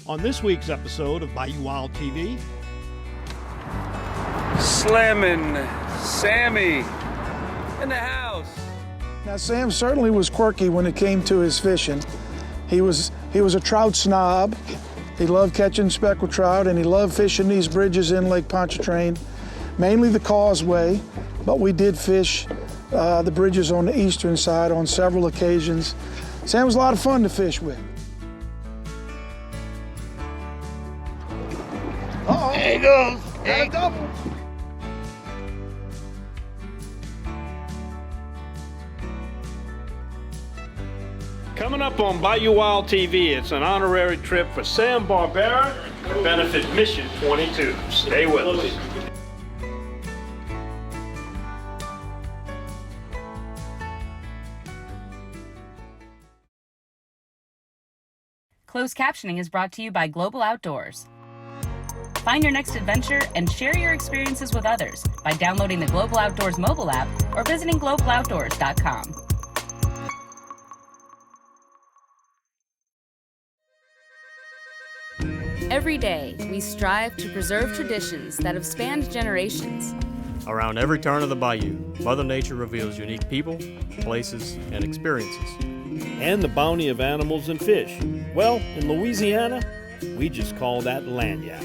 On this week's episode of Bayou Wild TV, Slim Sammy in the house. Now, Sam certainly was quirky when it came to his fishing. He was a trout snob. He loved catching speckled trout, and he loved fishing these bridges in Lake Pontchartrain, mainly the causeway, but we did fish the bridges on the eastern side on several occasions. Sam was a lot of fun to fish with. Uh-oh. There he goes. Got a double. coming up on Bayou Wild TV, it's an honorary trip for Sam Barbera to benefit Mission 22. Stay with us. Closed captioning is brought to you by Global Outdoors. Find your next adventure and share your experiences with others by downloading the Global Outdoors mobile app or visiting globaloutdoors.com. Every day, we strive to preserve traditions that have spanned generations. Around every turn of the bayou, Mother Nature reveals unique people, places, and experiences. And the bounty of animals and fish. Well, in Louisiana, we just call that lagniappe.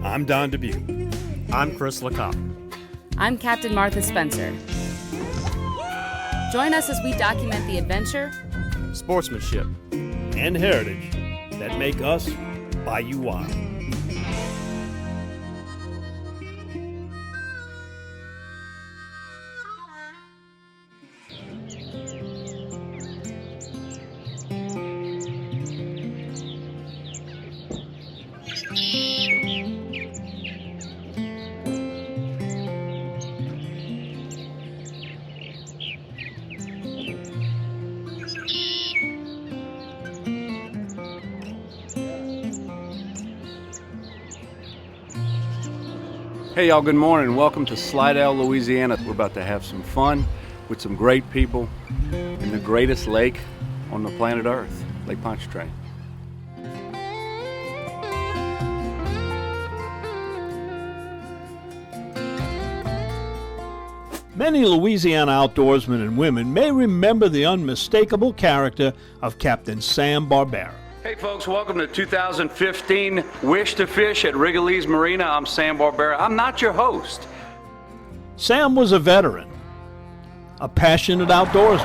I'm Don Dubuque. I'm Chris LeCoq. I'm Captain Martha Spencer. Join us as we document the adventure, Sportsmanship, and heritage that make us Bayou Wild. Hey y'all, good morning. Welcome to Slidell, Louisiana. We're about to have some fun with some great people in the greatest lake on the planet Earth, Lake Pontchartrain. Many Louisiana outdoorsmen and women may remember the unmistakable character of Captain Sam Barbera. Hey folks, welcome to 2015 Wish to Fish at Rigolets Marina. I'm Sam Barbera. I'm not your host. Sam was a veteran, a passionate outdoorsman.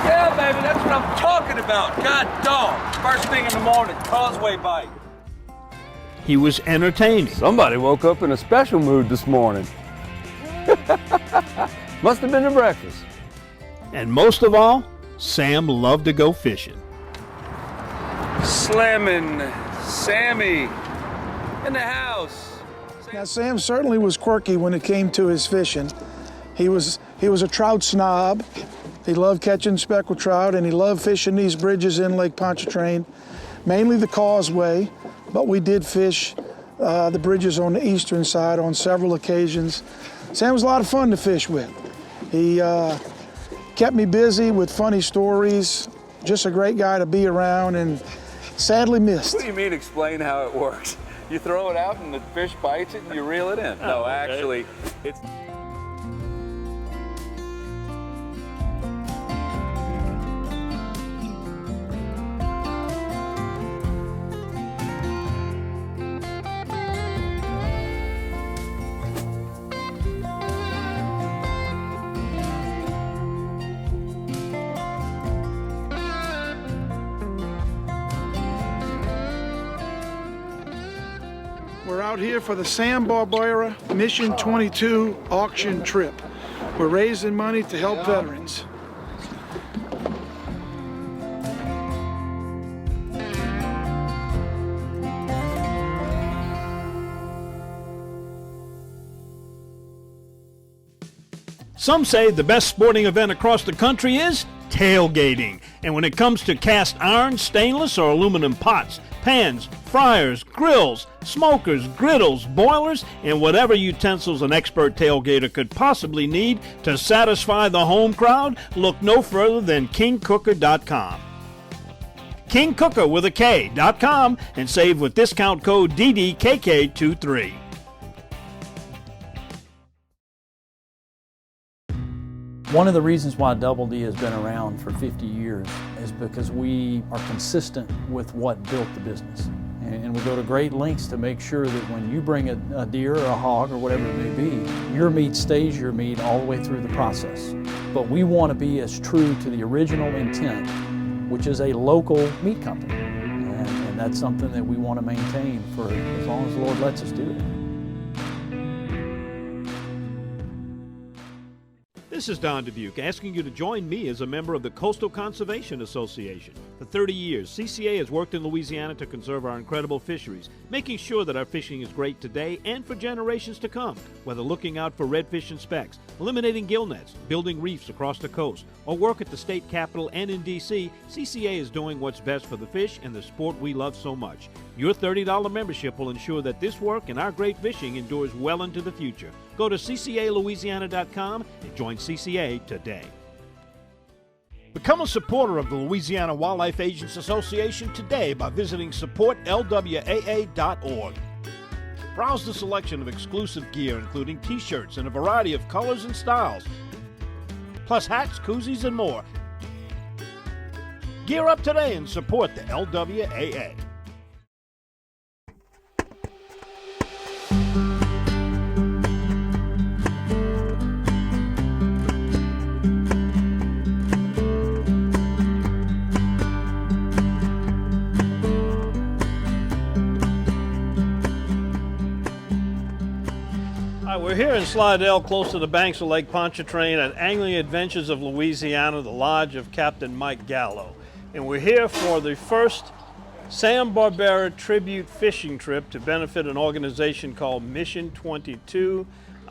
Yeah, baby, that's what I'm talking about. God dog. First thing in the morning, causeway bite. He was entertaining. Somebody woke up in a special mood this morning. Must have been the breakfast. And most of all, Sam loved to go fishing. Slim Sammy in the house. Now, Sam certainly was quirky when it came to his fishing. He was a trout snob. He loved catching speckled trout, and he loved fishing these bridges in Lake Pontchartrain, mainly the causeway, but we did fish the bridges on the eastern side on several occasions. Sam was a lot of fun to fish with. He kept me busy with funny stories, just a great guy to be around, and sadly missed. What do you mean explain how it works? You throw it out and the fish bites it and you reel it in. No, actually, it's... We're out here for the Sam Barbera Mission 22 auction trip. We're raising money to help veterans. Some say the best sporting event across the country is tailgating. And when it comes to cast iron, stainless, or aluminum pots, pans, fryers, grills, smokers, griddles, boilers, and whatever utensils an expert tailgater could possibly need to satisfy the home crowd, look no further than KingCooker.com. King Cooker with a K.com and save with discount code DDKK23. One of the reasons why Double D has been around for 50 years is because we are consistent with what built the business. And we go to great lengths to make sure that when you bring a deer or a hog or whatever it may be, your meat stays your meat all the way through the process. But we want to be as true to the original intent, which is a local meat company. And that's something that we want to maintain for as long as the Lord lets us do it. This is Don Dubuque asking you to join me as a member of the Coastal Conservation Association. For 30 years, CCA has worked in Louisiana to conserve our incredible fisheries, making sure that our fishing is great today and for generations to come, whether looking out for redfish and specks, eliminating gill nets, building reefs across the coast, or work at the state capitol and in D.C., CCA is doing what's best for the fish and the sport we love so much. Your $30 membership will ensure that this work and our great fishing endures well into the future. Go to ccalouisiana.com and join CCA today. Become a supporter of the Louisiana Wildlife Agents Association today by visiting supportlwaa.org. Browse the selection of exclusive gear, including t-shirts in a variety of colors and styles, plus hats, koozies, and more. Gear up today and support the LWAA. We're here in Slidell, close to the banks of Lake Pontchartrain at Angling Adventures of Louisiana, the lodge of Captain Mike Gallo. And we're here for the first Sam Barbera tribute fishing trip to benefit an organization called Mission 22.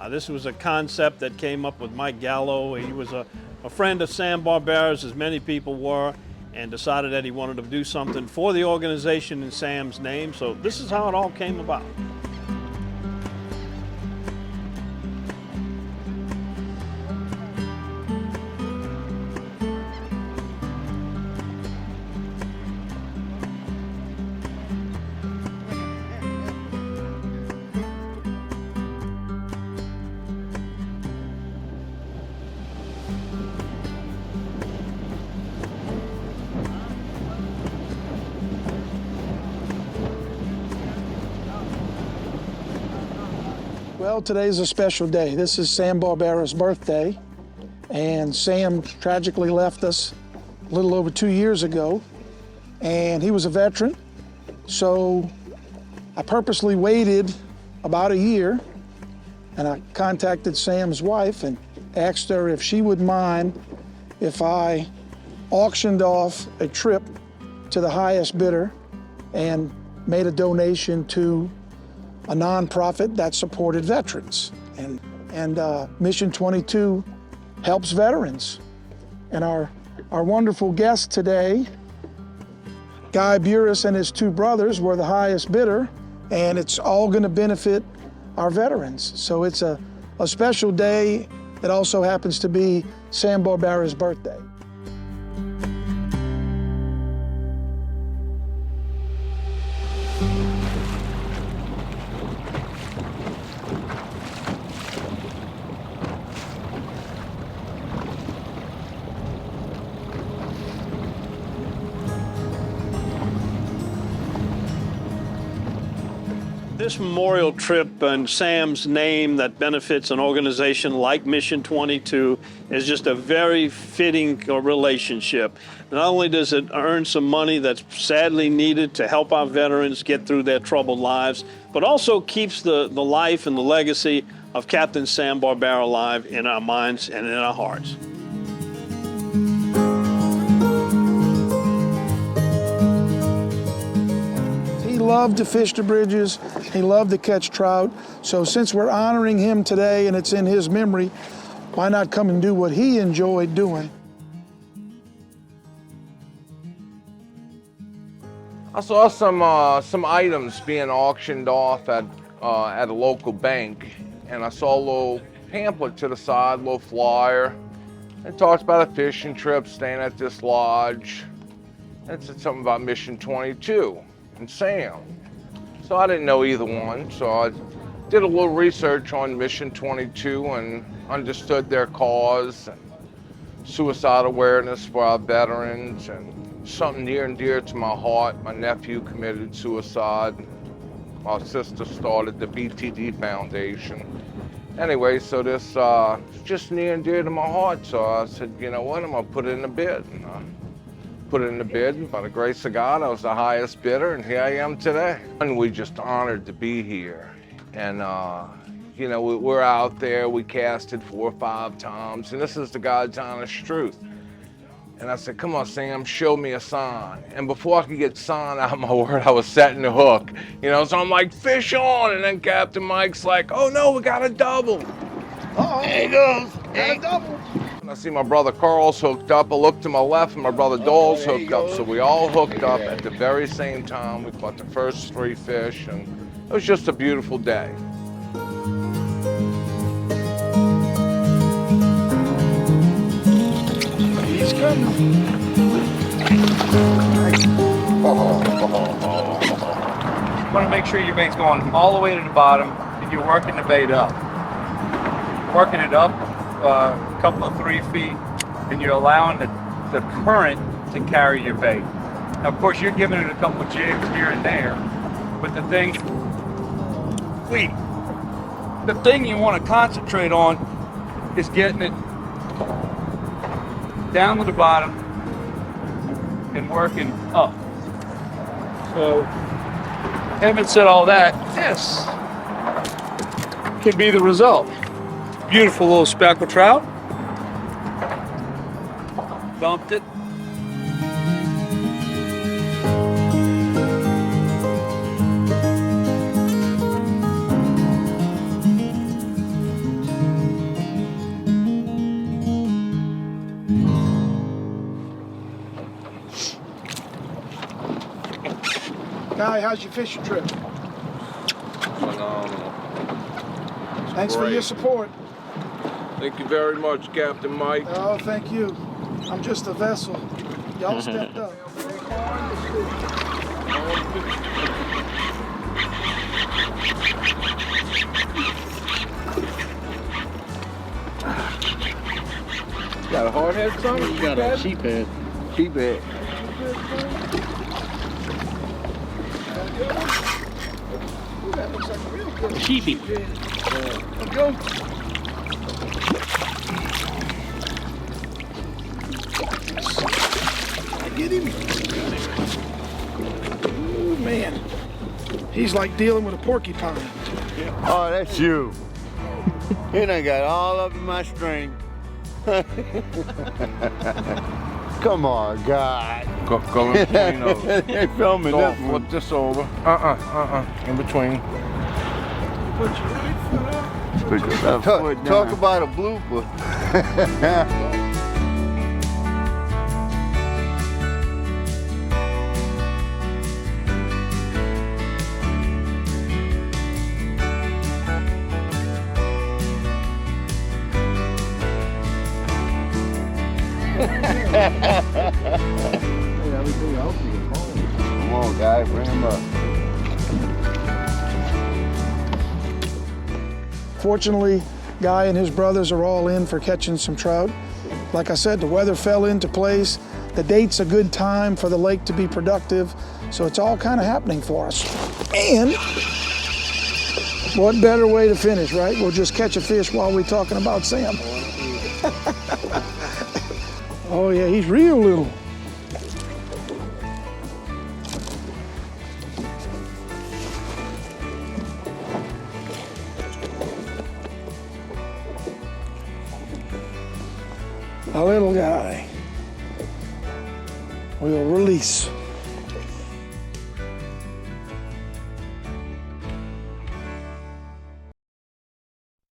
This was a concept that came up with Mike Gallo. He was a friend of Sam Barbera's, as many people were, and decided that he wanted to do something for the organization in Sam's name. So this is how it all came about. Well, today's a special day. This is Sam Barbera's birthday, and Sam tragically left us a little over 2 years ago, and he was a veteran, so I purposely waited about a year, and I contacted Sam's wife and asked her if she would mind if I auctioned off a trip to the highest bidder and made a donation to a nonprofit that supported veterans. And Mission 22 helps veterans. And our wonderful guest today, Guy Buras and his two brothers, were the highest bidder, and it's all gonna benefit our veterans. So it's a special day that also happens to be Sam Barbera's birthday. This memorial trip in Sam's name that benefits an organization like Mission 22 is just a very fitting relationship. Not only does it earn some money that's sadly needed to help our veterans get through their troubled lives, but also keeps the life and the legacy of Captain Sam Barbera alive in our minds and in our hearts. He loved to fish the bridges. He loved to catch trout. So since we're honoring him today and it's in his memory, why not come and do what he enjoyed doing? I saw some items being auctioned off at a local bank, and I saw a little pamphlet to the side, a little flyer. It talks about a fishing trip, staying at this lodge. And it said something about Mission 22 and Sam. So I didn't know either one, so I did a little research on Mission 22 and understood their cause, and suicide awareness for our veterans, and something near and dear to my heart. My nephew committed suicide. My sister started the BTD Foundation. Anyway, so this is just near and dear to my heart, so I said, you know what, I'm gonna put it in the bid. And I put it in the bid, and by the grace of God, I was the highest bidder, and here I am today. And we're just honored to be here. And you know, we're out there, we casted 4 or 5 times, and this is the God's honest truth. And I said, come on, Sam, show me a sign. And before I could get sign out of my word, I was setting the hook. You know, so I'm like, fish on, and then Captain Mike's like, oh no, we got a double. Uh-oh. There he goes. Got a double. And I see my brother Carl's hooked up. I look to my left, and my brother Dole's hooked up. So we all hooked up at the very same time. We caught the first 3 fish, and it was just a beautiful day. He's coming. Want to make sure your bait's going all the way to the bottom and you're working the bait up. Working it up a couple of 3 feet, and you're allowing the current to carry your bait. Now, of course, you're giving it a couple of jigs here and there, but the thing you want to concentrate on is getting it down to the bottom and working up. So, having said all that, this can be the result. Beautiful little speckled trout. Dumped it. Guy, how's your fishing trip? Phenomenal. Thanks for your support. Thank you very much, Captain Mike. Oh, thank you. I'm just a vessel. Y'all stepped up. Got a hard head, son? You got a sheephead. Sheephead. That looks like a real good Sheepy. Let's go. I get him. Ooh, man. He's like dealing with a porcupine. Oh, that's you. He done got all up in my string. Come on, God. Go in between those. They're filming So, this one. flip this over. In between. Put your right foot up. Put your left foot down. Talk about a blooper. Come on, guy, bring him up. Fortunately, Guy and his brothers are all in for catching some trout. Like I said, the weather fell into place. The date's a good time for the lake to be productive, so it's all kind of happening for us. And what better way to finish, right? We'll just catch a fish while we're talking about Sam. Oh yeah, he's real little. A little guy. We'll release.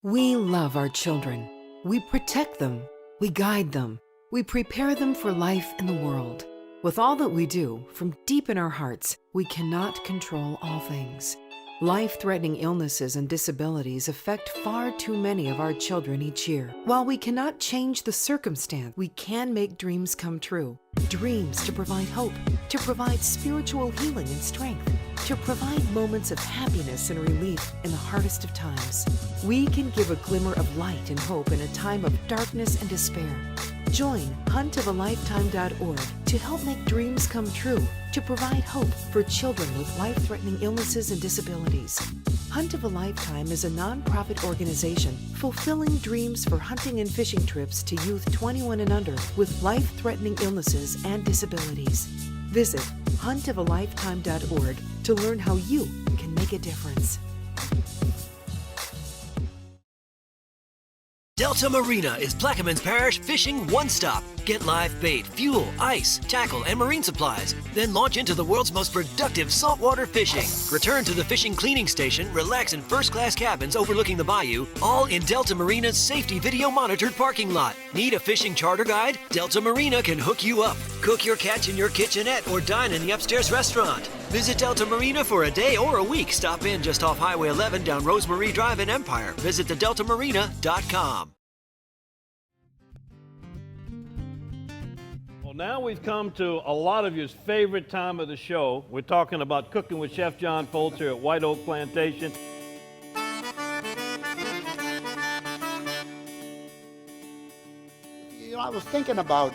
We love our children. We protect them. We guide them. We prepare them for life in the world. With all that we do, from deep in our hearts, we cannot control all things. Life-threatening illnesses and disabilities affect far too many of our children each year. While we cannot change the circumstance, we can make dreams come true. Dreams to provide hope, to provide spiritual healing and strength, to provide moments of happiness and relief in the hardest of times. We can give a glimmer of light and hope in a time of darkness and despair. Join huntofalifetime.org to help make dreams come true, to provide hope for children with life-threatening illnesses and disabilities. Hunt of a Lifetime is a nonprofit organization fulfilling dreams for hunting and fishing trips to youth 21 and under with life-threatening illnesses and disabilities. Visit huntofalifetime.org to learn how you can make a difference. Delta Marina is Plaquemines Parish fishing one-stop. Get live bait, fuel, ice, tackle, and marine supplies. Then launch into the world's most productive saltwater fishing. Return to the fishing cleaning station, relax in first-class cabins overlooking the bayou, all in Delta Marina's safety video-monitored parking lot. Need a fishing charter guide? Delta Marina can hook you up. Cook your catch in your kitchenette or dine in the upstairs restaurant. Visit Delta Marina for a day or a week. Stop in just off Highway 11 down Rosemarie Drive in Empire. Visit thedeltamarina.com. Well, now we've come to a lot of your favorite time of the show. We're talking about Cooking with Chef John Foltz here at White Oak Plantation. You know, I was thinking about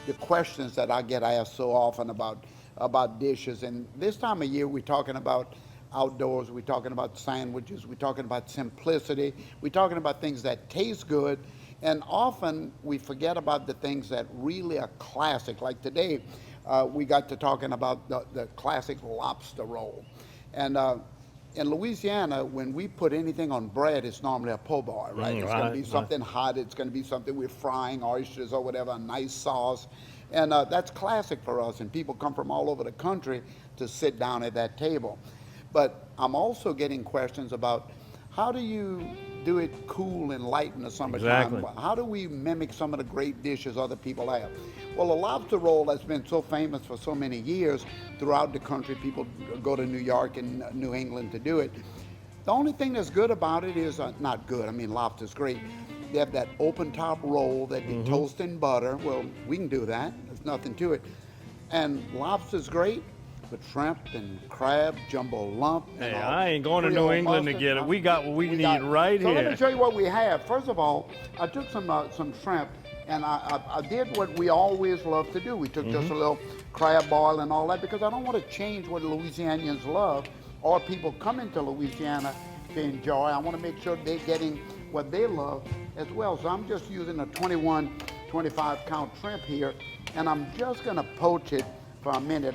the questions that I get asked so often about dishes, and this time of year we're talking about outdoors, we're talking about sandwiches, we're talking about simplicity, we're talking about things that taste good, and often we forget about the things that really are classic. Like today, we got to talking about the classic lobster roll. And in Louisiana, when we put anything on bread, it's normally a po' boy, right? It's going to be something hot, it's going to be something we're frying, oysters or whatever, a nice sauce. And that's classic for us, and people come from all over the country to sit down at that table. But I'm also getting questions about how do you do it cool and light in the summertime? Exactly. How do we mimic some of the great dishes other people have? Well, a lobster roll that's been so famous for so many years throughout the country, people go to New York and New England to do it. The only thing that's good about it is, not good, I mean lobster's great. They have that open top roll that you toast in butter. Well, we can do that, there's nothing to it. And lobster's great, but shrimp and crab, jumbo lump. Hey, I ain't going to New England to get it. We got what we need right here. So let me show you what we have. First of all, I took some shrimp, and I did what we always love to do. We took just a little crab boil and all that, because I don't want to change what Louisianians love or people coming to Louisiana to enjoy. I want to make sure they're getting what they love as well. So I'm just using a 21, 25 count shrimp here, and I'm just going to poach it for a minute.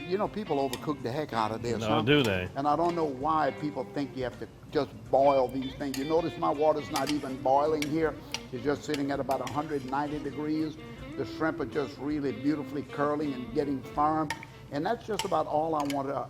You know, people overcook the heck out of this. No, do they? And I don't know why people think you have to just boil these things. You notice my water's not even boiling here. It's just sitting at about 190 degrees. The shrimp are just really beautifully curling and getting firm. And that's just about all I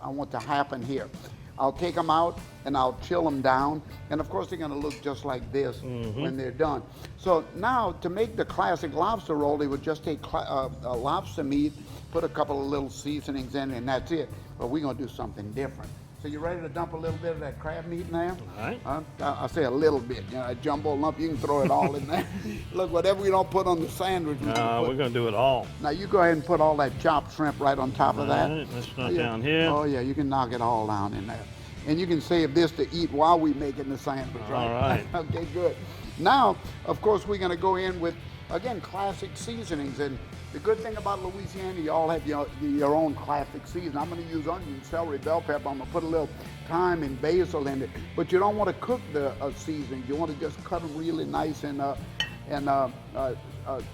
want to happen here. I'll take them out and I'll chill them down. And of course, they're going to look just like this when they're done. So now, to make the classic lobster roll, they would just take lobster meat, put a couple of little seasonings in, and that's it. But we're going to do something different. So you ready to dump a little bit of that crab meat in there? All right. I say a little bit. You know, a jumbo lump, you can throw it all in there. Look, whatever we don't put on the sandwich. We're going to do it all. Now you go ahead and put all that chopped shrimp right on top of that. All right, let's start down here. Oh yeah, you can knock it all down in there. And you can save this to eat while we're making the sandwich, right? All right. Okay, good. Now, of course, we're going to go in with, again, classic seasonings. And the good thing about Louisiana, you all have your own classic season. I'm going to use onion, celery, bell pepper. I'm going to put a little thyme and basil in it. But you don't want to cook the seasonings. You want to just cut them really nice and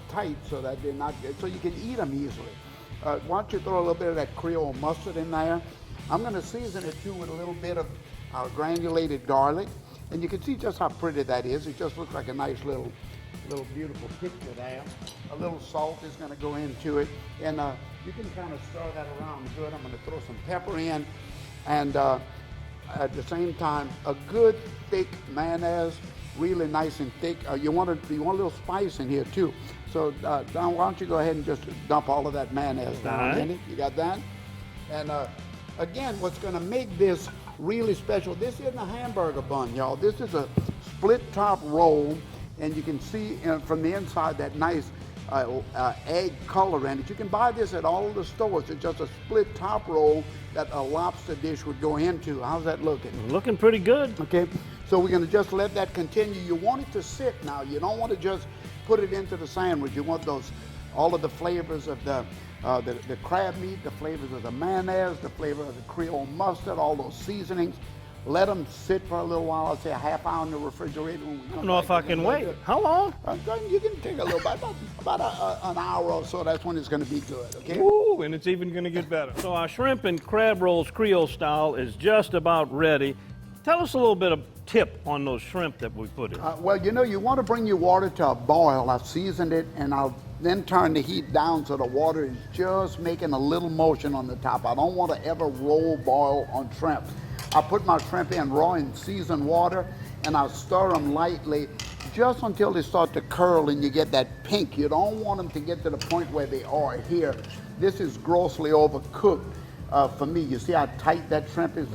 tight so that they're not, so you can eat them easily. Why don't you throw a little bit of that Creole mustard in there? I'm going to season it too with a little bit of our granulated garlic. And you can see just how pretty that is. It just looks like a nice little beautiful picture there. A little salt is going to go into it. And you can kind of stir that around good. I'm going to throw some pepper in. And at the same time, a good thick mayonnaise, really nice and thick. You want a little spice in here too. So Don, why don't you go ahead and just dump all of that mayonnaise down in it? You got that? And again, what's going to make this really special, this isn't a hamburger bun, y'all. This is a split top roll, and you can see from the inside that nice egg color in it. You can buy this at all of the stores. It's just a split top roll that a lobster dish would go into. How's that looking? Looking pretty good. Okay, so we're going to just let that continue. You want it to sit now. You don't want to just put it into the sandwich. You want all of the flavors of the crab meat, the flavors of the mayonnaise, the flavor of the Creole mustard, all those seasonings. Let them sit for a little while. I'll say a half hour in the refrigerator. I don't know if I can wait. How long? You can take a little bit, about an hour or so. That's when it's going to be good, okay? Ooh, and it's even going to get better. So our shrimp and crab rolls Creole style is just about ready. Tell us a little bit of tip on those shrimp that we put in. Well, you want to bring your water to a boil. I've seasoned it, and I'll then turn the heat down so the water is just making a little motion on the top. I don't want to ever roll boil on shrimp. I put my shrimp in raw in seasoned water, and I'll stir them lightly just until they start to curl and you get that pink. You don't want them to get to the point where they are here. This is grossly overcooked for me. You see how tight that shrimp is?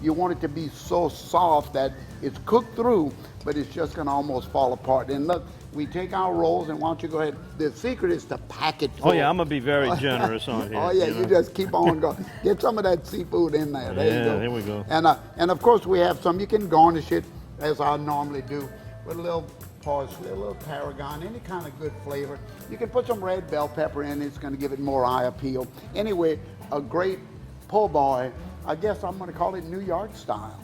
You want it to be so soft that it's cooked through, but it's just going to almost fall apart. And look, we take our rolls, and why don't you go ahead. The secret is to pack it full. Oh, yeah, I'm going to be very generous on here. Oh, yeah, you just keep on going. Get some of that seafood in there. There you go. There we go. And of course, we have some. You can garnish it, as I normally do, with a little parsley, a little tarragon, any kind of good flavor. You can put some red bell pepper in it. It's going to give it more eye appeal. Anyway, a great po' boy. I guess I'm going to call it New York style.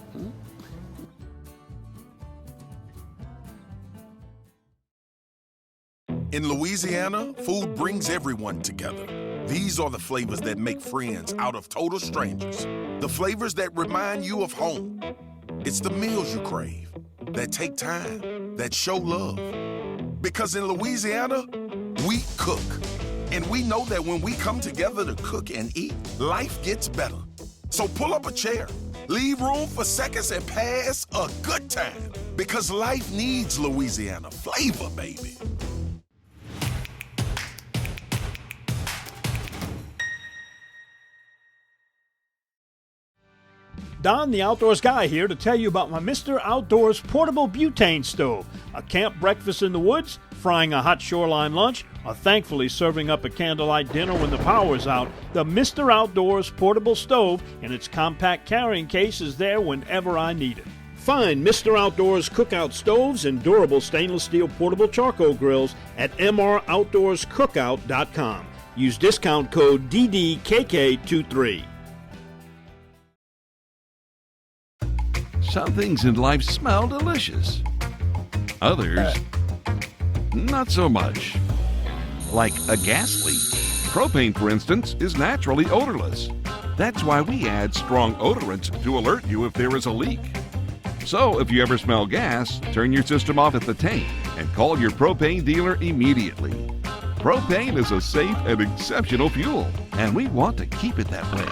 In Louisiana, food brings everyone together. These are the flavors that make friends out of total strangers. The flavors that remind you of home. It's the meals you crave, that take time, that show love. Because in Louisiana, we cook. And we know that when we come together to cook and eat, life gets better. So pull up a chair, leave room for seconds, and pass a good time. Because life needs Louisiana flavor, baby. Don, the Outdoors Guy, here to tell you about my Mr. Outdoors portable butane stove. A camp breakfast in the woods, frying a hot shoreline lunch, or thankfully serving up a candlelight dinner when the power's out, the Mr. Outdoors portable stove and its compact carrying case is there whenever I need it. Find Mr. Outdoors cookout stoves and durable stainless steel portable charcoal grills at mroutdoorscookout.com. Use discount code DDKK23. Some things in life smell delicious. Others, not so much. Like a gas leak. Propane, for instance, is naturally odorless. That's why we add strong odorants to alert you if there is a leak. So if you ever smell gas, turn your system off at the tank and call your propane dealer immediately. Propane is a safe and exceptional fuel, and we want to keep it that way.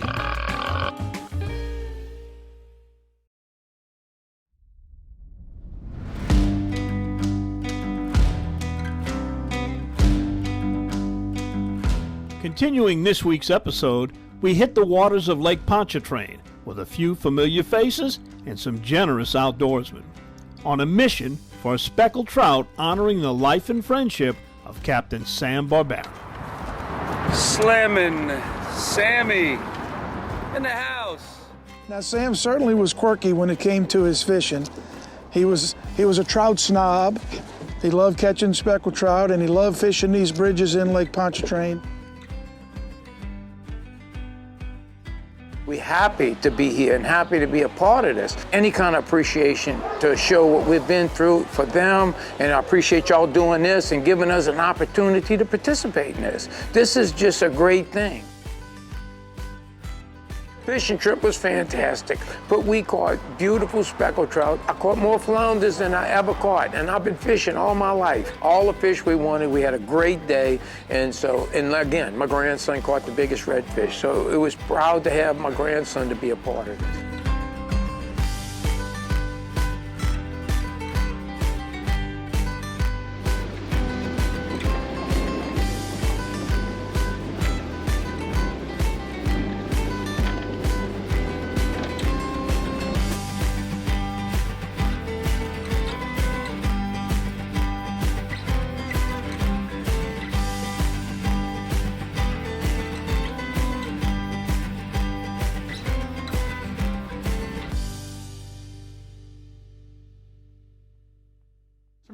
Continuing this week's episode, we hit the waters of Lake Pontchartrain with a few familiar faces and some generous outdoorsmen on a mission for a speckled trout honoring the life and friendship of Captain Sam Barbera. Slammin' Sammy in the house. Now, Sam certainly was quirky when it came to his fishing. He was a trout snob. He loved catching speckled trout, and he loved fishing these bridges in Lake Pontchartrain. We're happy to be here and happy to be a part of this. Any kind of appreciation to show what we've been through for them, and I appreciate y'all doing this and giving us an opportunity to participate in this. This is just a great thing. Fishing trip was fantastic, but we caught beautiful speckled trout. I caught more flounders than I ever caught, and I've been fishing all my life. All the fish we wanted, we had a great day, and again, my grandson caught the biggest redfish, so it was proud to have my grandson to be a part of it.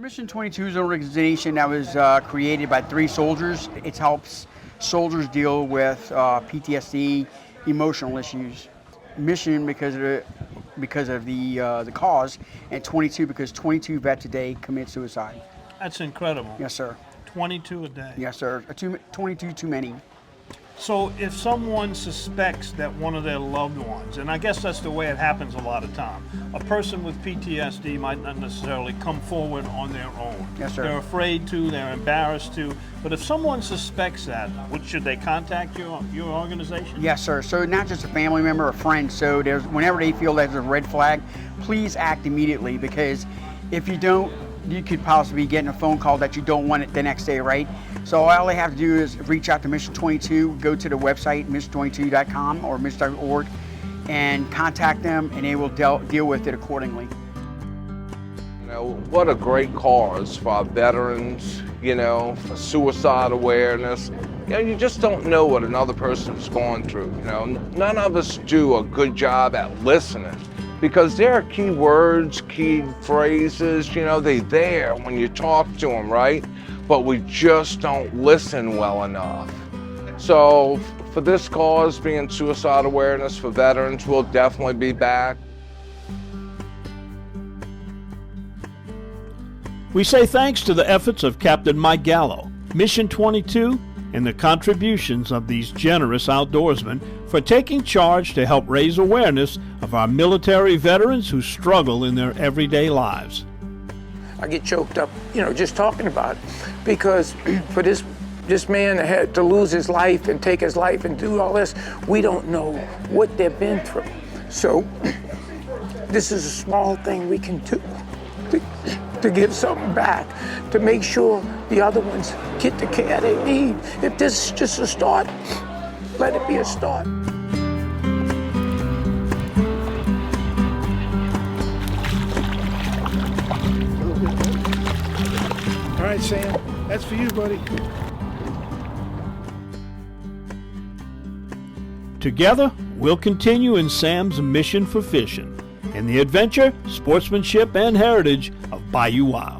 Mission 22 is an organization that was created by 3 soldiers. It helps soldiers deal with PTSD, emotional issues. Mission because of the cause, and 22 because 22 vets a day commit suicide. That's incredible. Yes, sir. 22 a day. Yes, sir. 22 too many. So if someone suspects that one of their loved ones, and I guess that's the way it happens a lot of time, a person with PTSD might not necessarily come forward on their own. Yes, sir. They're afraid to, they're embarrassed to, but if someone suspects that, should they contact your organization? Yes, sir. So not just a family member or friend, so whenever they feel there's a red flag, please act immediately, because if you don't, you could possibly be getting a phone call that you don't want it the next day, right? So all they have to do is reach out to Mission 22, go to the website, mission22.com or mission.org, and contact them, and they will deal with it accordingly. You know, what a great cause for our veterans, you know, for suicide awareness. You know, you just don't know what another person's going through, you know. None of us do a good job at listening, because there are key words, key phrases, you know, they're there when you talk to them, right? But we just don't listen well enough. So for this cause being suicide awareness for veterans, we'll definitely be back. We say thanks to the efforts of Captain Mike Gallo, Mission 22, and the contributions of these generous outdoorsmen for taking charge to help raise awareness of our military veterans who struggle in their everyday lives. I get choked up, you know, just talking about it, because for this man that had to lose his life and take his life and do all this, we don't know what they've been through. So this is a small thing we can do to give something back, to make sure the other ones get the care they need. If this is just a start, let it be a start. All right, Sam, that's for you, buddy. Together, we'll continue in Sam's mission for fishing and the adventure, sportsmanship, and heritage of Bayou Wild.